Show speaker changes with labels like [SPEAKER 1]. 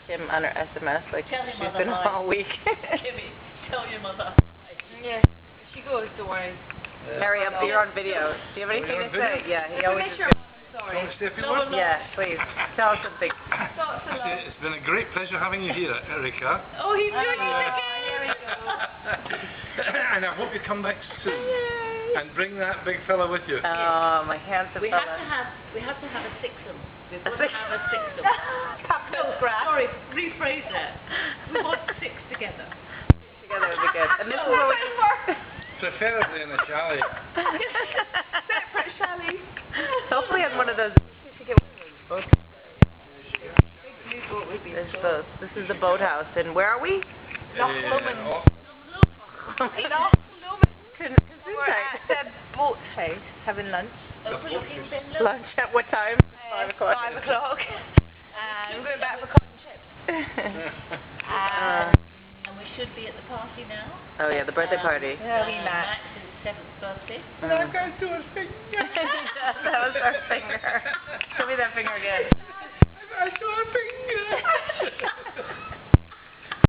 [SPEAKER 1] Kim on her SMS like
[SPEAKER 2] Tell your
[SPEAKER 1] she's
[SPEAKER 2] mother
[SPEAKER 1] been
[SPEAKER 2] hi.
[SPEAKER 1] all week.
[SPEAKER 2] Kimmy, tell your mother.
[SPEAKER 3] Yeah, she goes, don't worry.
[SPEAKER 1] Hurry up, you're on video. Do you have anything to say? Yeah, he always is good.
[SPEAKER 3] Sorry.
[SPEAKER 1] Yeah, please. Tell us something.
[SPEAKER 4] It's been a great pleasure having you here, Erica.
[SPEAKER 3] Oh, he's doing it again!
[SPEAKER 2] Here we go.
[SPEAKER 4] And I hope you come back soon. And bring that big fella with you.
[SPEAKER 1] Oh, my handsome
[SPEAKER 2] We
[SPEAKER 1] fella.
[SPEAKER 2] have to have a sixum. We've got to
[SPEAKER 1] six-
[SPEAKER 2] have a sixum.
[SPEAKER 3] Cocktail grass.
[SPEAKER 2] Sorry, rephrase that. We want six together.
[SPEAKER 1] Together would be good. And this is what we...
[SPEAKER 4] Preferably in a chalet.
[SPEAKER 3] Separate chalets.
[SPEAKER 1] Hopefully on one of those... There's both. This is the boathouse. And where are we?
[SPEAKER 3] Loch Lomond.
[SPEAKER 1] Loch
[SPEAKER 3] We're at the boat house having lunch.
[SPEAKER 2] Overlooking Finland.
[SPEAKER 1] Lunch at what time? 5 o'clock.
[SPEAKER 3] 5 o'clock. And we're going back for cotton chips.
[SPEAKER 2] And we should be at the party now.
[SPEAKER 1] Oh yeah, the birthday party.
[SPEAKER 3] Yeah, we met.
[SPEAKER 2] Max's 7th birthday.
[SPEAKER 4] And I can't do a thing.
[SPEAKER 1] That was our finger. Show me that finger again.
[SPEAKER 4] I saw a finger.